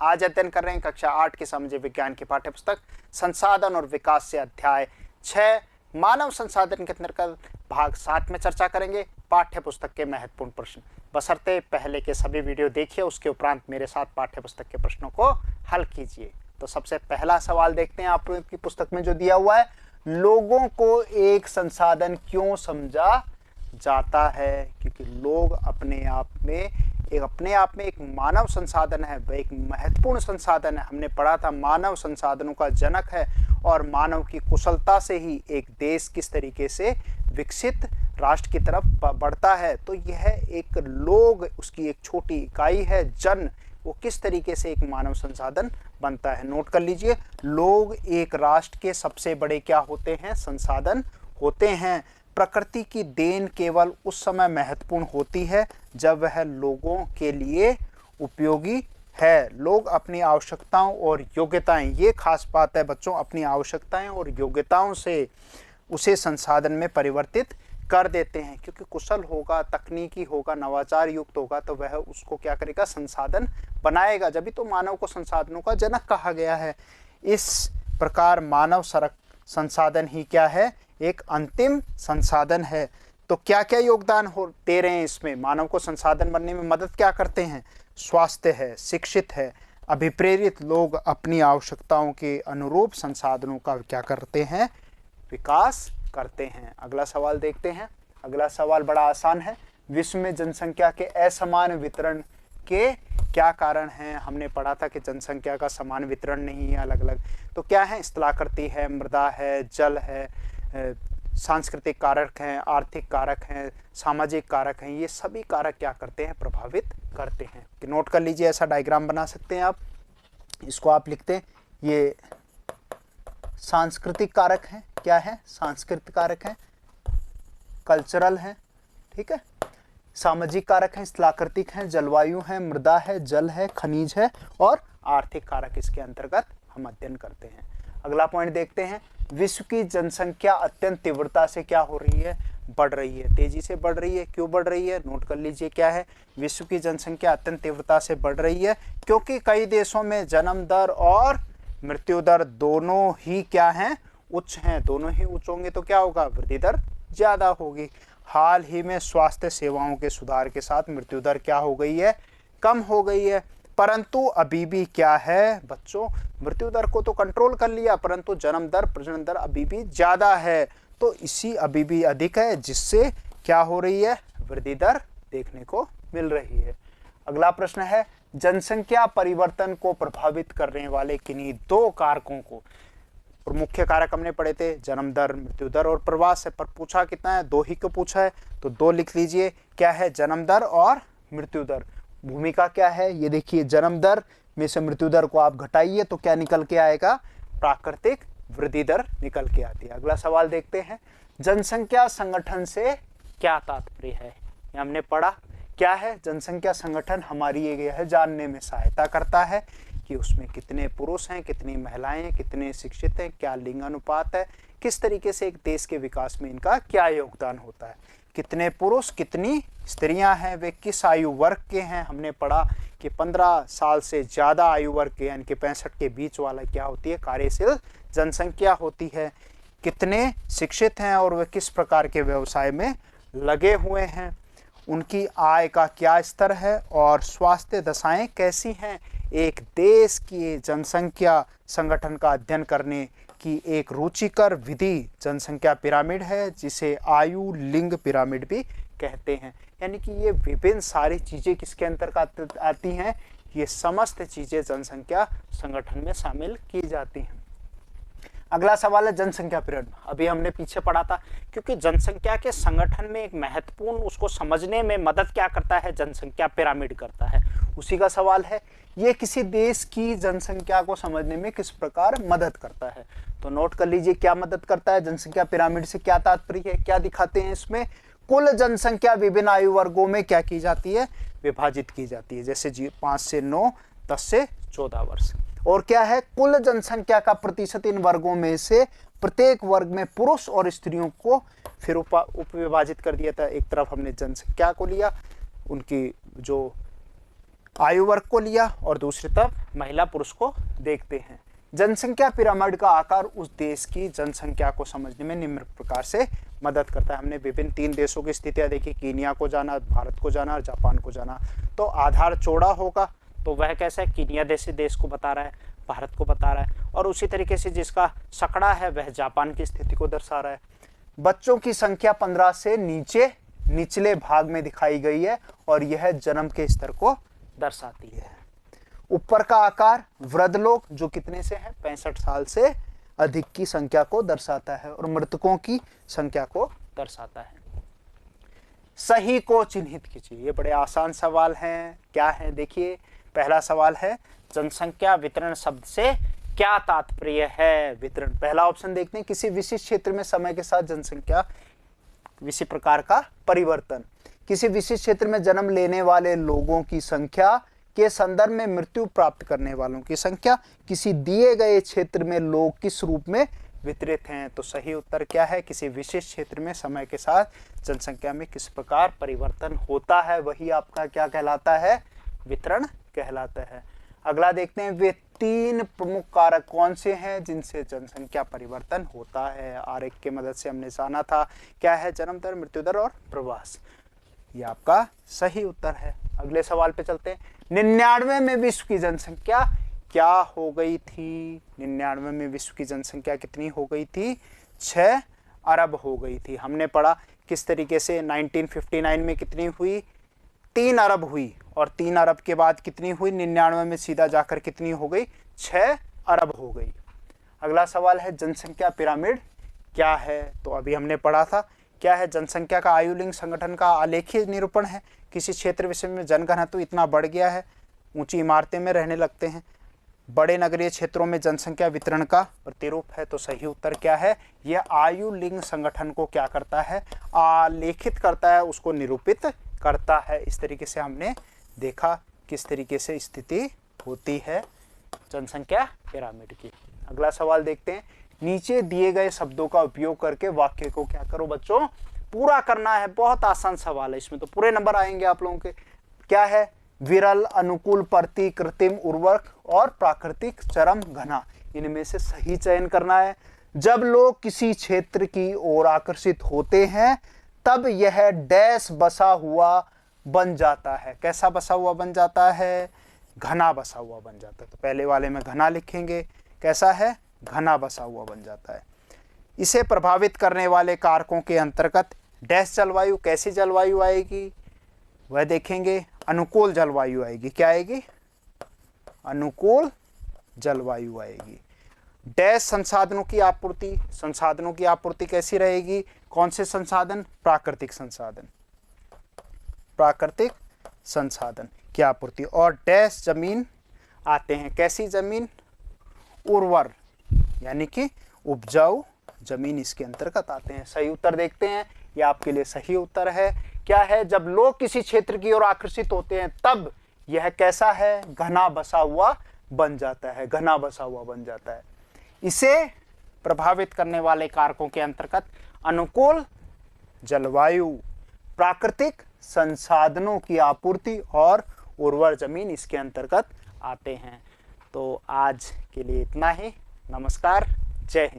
आज अध्ययन कर रहे हैं कक्षा 8 के सामाजिक विज्ञान की पाठ्य पुस्तक संसाधन और विकास से अध्याय 6 मानव संसाधन के अंतर्गत भाग 7 में चर्चा करेंगे पाठ्य पुस्तक के महत्वपूर्ण प्रश्न। बशर्ते पहले के सभी वीडियो देखिए, उसके उपरांत मेरे साथ पाठ्य पुस्तक के प्रश्नों को हल कीजिए। तो सबसे पहला सवाल देखते हैं आपकी पुस्तक में जो दिया हुआ है, लोगों को एक संसाधन क्यों समझा जाता है? क्योंकि लोग अपने आप में एक मानव संसाधन है, वह एक महत्वपूर्ण संसाधन है। हमने पढ़ा था मानव संसाधनों का जनक है और मानव की कुशलता से ही एक देश किस तरीके से विकसित राष्ट्र की तरफ बढ़ता है। तो यह एक लोग, उसकी एक छोटी इकाई है, जन, वो किस तरीके से एक मानव संसाधन बनता है। नोट कर लीजिए, लोग एक राष्ट्र के सबसे बड़े क्या होते हैं? संसाधन होते हैं। प्रकृति की देन केवल उस समय महत्वपूर्ण होती है जब वह लोगों के लिए उपयोगी है। लोग अपनी आवश्यकताओं और योग्यताएं, ये खास बात है बच्चों, अपनी आवश्यकताएं और योग्यताओं से उसे संसाधन में परिवर्तित कर देते हैं। क्योंकि कुशल होगा, तकनीकी होगा, नवाचार युक्त होगा तो वह उसको क्या करेगा? संसाधन बनाएगा। जब भी तो मानव को संसाधनों का जनक कहा गया है। इस प्रकार मानव संसाधन ही क्या है? एक अंतिम संसाधन है। तो क्या क्या योगदान दे रहे हैं इसमें? मानव को संसाधन बनने में मदद क्या करते हैं? स्वास्थ्य है, शिक्षित है, अभिप्रेरित। लोग अपनी आवश्यकताओं के अनुरूप संसाधनों का क्या करते हैं? विकास करते हैं। अगला सवाल देखते हैं। अगला सवाल बड़ा आसान है। विश्व में जनसंख्या के असमान वितरण के क्या कारण हैं? हमने पढ़ा था कि जनसंख्या का समान वितरण नहीं है, अलग अलग। तो क्या है? स्थलाकृति है, मृदा है, जल है, सांस्कृतिक कारक हैं, आर्थिक कारक हैं, सामाजिक कारक हैं। ये सभी कारक क्या करते हैं? प्रभावित करते हैं। कि नोट कर लीजिए, ऐसा डायग्राम बना सकते हैं आप। इसको आप लिखते हैं, ये सांस्कृतिक कारक हैं। क्या है? सांस्कृतिक कारक हैं, कल्चरल हैं, ठीक है। सामाजिक कारक हैं, स्थलाकृतिक हैं, जलवायु है, मृदा है, जल है, खनिज है और आर्थिक कारक इसके अंतर्गत हम अध्ययन करते हैं। अगला पॉइंट देखते हैं। विश्व की जनसंख्या अत्यंत तीव्रता से क्या हो रही है? बढ़ रही है, तेजी से बढ़ रही है। क्यों बढ़ रही है? नोट कर लीजिए, क्या है? विश्व की जनसंख्या अत्यंत तीव्रता से बढ़ रही है क्योंकि कई देशों में जन्म दर और मृत्यु दर दोनों ही क्या हैं? उच्च हैं। दोनों ही उच्च होंगे तो क्या होगा? वृद्धि दर ज्यादा होगी। हाल ही में स्वास्थ्य सेवाओं के सुधार के साथ मृत्यु दर क्या हो गई है? कम हो गई है। परंतु अभी भी क्या है बच्चों? मृत्यु दर को तो कंट्रोल कर लिया, परंतु जन्म दर, प्रजनन दर अभी भी ज्यादा है। तो इसी अभी भी अधिक है, जिससे क्या हो रही है? वृद्धि दर देखने को मिल रही है। अगला प्रश्न है, जनसंख्या परिवर्तन को प्रभावित करने वाले किन्हीं दो कारकों को, और मुख्य कारक हमने पढ़े थे जन्म दर, मृत्यु दर और प्रवास है, पर पूछा कितना है? दो ही को पूछा है, तो दो लिख लीजिए। क्या है? जन्म दर और मृत्यु दर। भूमिका क्या है? ये देखिए, जन्म दर में से मृत्यु दर को आप घटाइए तो क्या निकल के आएगा? प्राकृतिक वृद्धि दर निकल के आती है। अगला सवाल देखते हैं, जनसंख्या संगठन से क्या तात्पर्य है? ये हमने पढ़ा। क्या है? जनसंख्या संगठन हमारी यह जानने में सहायता करता है कि उसमें कितने पुरुष हैं, कितनी महिलाएं हैं, कितने शिक्षित हैं, क्या लिंग अनुपात है, किस तरीके से एक देश के विकास में इनका क्या योगदान होता है, कितने पुरुष, कितनी स्त्रियां हैं, वे किस आयु वर्ग के हैं। हमने पढ़ा कि 15 साल से ज़्यादा आयु वर्ग के, यानी कि 65 के बीच वाला क्या होती है? कार्यशील जनसंख्या होती है। कितने शिक्षित हैं और वे किस प्रकार के व्यवसाय में लगे हुए हैं, उनकी आय का क्या स्तर है और स्वास्थ्य दशाएं कैसी हैं। एक देश की जनसंख्या संगठन का अध्ययन करने की एक रुचिकर विधि जनसंख्या पिरामिड है, जिसे आयु लिंग पिरामिड भी कहते हैं। यानी कि ये विभिन्न सारी चीज़ें किसके अंतर्गत आती हैं? ये समस्त चीज़ें जनसंख्या संगठन में शामिल की जाती हैं। अगला सवाल है जनसंख्या पिरामिड। अभी हमने पीछे पढ़ा था, क्योंकि जनसंख्या के संगठन में एक महत्वपूर्ण, उसको समझने में मदद क्या करता है? जनसंख्या पिरामिड करता है। उसी का सवाल है, ये किसी देश की जनसंख्या को समझने में किस प्रकार मदद करता है? तो नोट कर लीजिए, क्या मदद करता है? जनसंख्या पिरामिड से क्या तात्पर्य है? क्या दिखाते हैं इसमें? कुल जनसंख्या विभिन्न आयु वर्गों में क्या की जाती है? विभाजित की जाती है। जैसे 5 से 9, 10 से 14 वर्ष। और क्या है? कुल जनसंख्या का प्रतिशत इन वर्गों में से प्रत्येक वर्ग में पुरुष और स्त्रियों को फिर उपविभाजित कर दिया था। एक तरफ हमने जनसंख्या को लिया, उनकी जो आयु वर्ग को लिया और दूसरी तरफ महिला पुरुष को देखते हैं। जनसंख्या पिरामिड का आकार उस देश की जनसंख्या को समझने में निम्न प्रकार से मदद करता है। हमने विभिन्न 3 देशों की स्थितियां देखी, कीनिया को जाना, भारत को जाना और जापान को जाना। तो आधार चौड़ा होगा तो वह कैसा है, कीनिया जैसे देश को बता रहा है, भारत को बता रहा है, और उसी तरीके से जिसका सकड़ा है वह जापान की स्थिति को दर्शा रहा है। बच्चों की संख्या 15 से नीचे निचले भाग में दिखाई गई है और यह जन्म के स्तर को दर्शाती है। ऊपर का आकार वृद्ध लोग जो कितने से है, 65 साल से अधिक की संख्या को दर्शाता है और मृतकों की संख्या को दर्शाता है। सही को चिन्हित कीजिए। ये बड़े आसान सवाल हैं। क्या है देखिए, पहला सवाल है जनसंख्या वितरण शब्द से क्या तात्पर्य है। वितरण, पहला ऑप्शन देखते हैं, किसी विशिष्ट क्षेत्र में समय के साथ जनसंख्या किसी प्रकार का परिवर्तन, किसी विशिष्ट क्षेत्र में जन्म लेने वाले लोगों की संख्या के संदर्भ में मृत्यु प्राप्त करने वालों की संख्या, किसी दिए गए क्षेत्र में लोग किस रूप में वितरित हैं। तो सही उत्तर क्या है, किसी विशिष्ट क्षेत्र में समय के साथ जनसंख्या में किस प्रकार परिवर्तन होता है, वही आपका क्या कहलाता है, वितरण कहलाता है। अगला देखते हैं, वे 3 प्रमुख कारक कौन से हैं जिनसे जनसंख्या परिवर्तन होता है। आरेख की मदद से हमने जाना था, क्या है, जन्म दर, मृत्यु दर और प्रवास। ये आपका सही उत्तर है। अगले सवाल पे चलते हैं। 99 में विश्व की जनसंख्या क्या हो गई थी। 99 में विश्व की जनसंख्या कितनी हो गई थी, 6 अरब हो गई थी। हमने पढ़ा किस तरीके से 1959 में कितनी हुई, 3 अरब हुई, और 3 अरब के बाद कितनी हुई, 99 में सीधा जाकर कितनी हो गई, 6 अरब हो गई। अगला सवाल है जनसंख्या पिरामिड क्या है। तो अभी हमने पढ़ा था, क्या है, जनसंख्या का आयुलिंग संगठन का आलेखीय निरूपण है। किसी क्षेत्र विषय में जनघनत्व तो इतना बढ़ गया है, ऊंची इमारतें में रहने लगते हैं, बड़े नगरीय क्षेत्रों में जनसंख्या वितरण का प्रतिरूप है। तो सही उत्तर क्या है, यह आयुलिंग संगठन को क्या करता है, आलेखित करता है, उसको निरूपित करता है। इस तरीके से हमने देखा किस तरीके से स्थिति होती है जनसंख्या पिरामिड की। अगला सवाल देखते हैं, नीचे दिए गए शब्दों का उपयोग करके वाक्य को क्या करो बच्चों, पूरा करना है। बहुत आसान सवाल है, इसमें तो पूरे नंबर आएंगे आप लोगों के। क्या है, विरल, अनुकूल, प्रति, कृत्रिम उर्वरक और प्राकृतिक चरम घना, इनमें से सही चयन करना है। जब लोग किसी क्षेत्र की ओर आकर्षित होते हैं तब यह डैश बसा हुआ बन जाता है। कैसा बसा हुआ बन जाता है, घना बसा हुआ बन जाता है। तो पहले वाले में घना लिखेंगे, कैसा है, घना बसा हुआ बन जाता है। इसे प्रभावित करने वाले कारकों के अंतर्गत डैश जलवायु, कैसी जलवायु आएगी वह देखेंगे, अनुकूल जलवायु आएगी। क्या आएगी, अनुकूल जलवायु आएगी। डैश संसाधनों की आपूर्ति, संसाधनों की आपूर्ति कैसी रहेगी, कौन से संसाधन, प्राकृतिक संसाधन, प्राकृतिक संसाधन की आपूर्ति। और डैश जमीन आते हैं, कैसी जमीन, उर्वर यानी कि उपजाऊ जमीन इसके अंतर्गत आते हैं। सही उत्तर देखते हैं, ये आपके लिए सही उत्तर है। क्या है, जब लोग किसी क्षेत्र की ओर आकर्षित होते हैं तब यह कैसा है, घना बसा हुआ बन जाता है, घना बसा हुआ बन जाता है। इसे प्रभावित करने वाले कारकों के अंतर्गत अनुकूल जलवायु, प्राकृतिक संसाधनों की आपूर्ति और उर्वर जमीन इसके अंतर्गत आते हैं। तो आज के लिए इतना ही। नमस्कार, जय हिंद।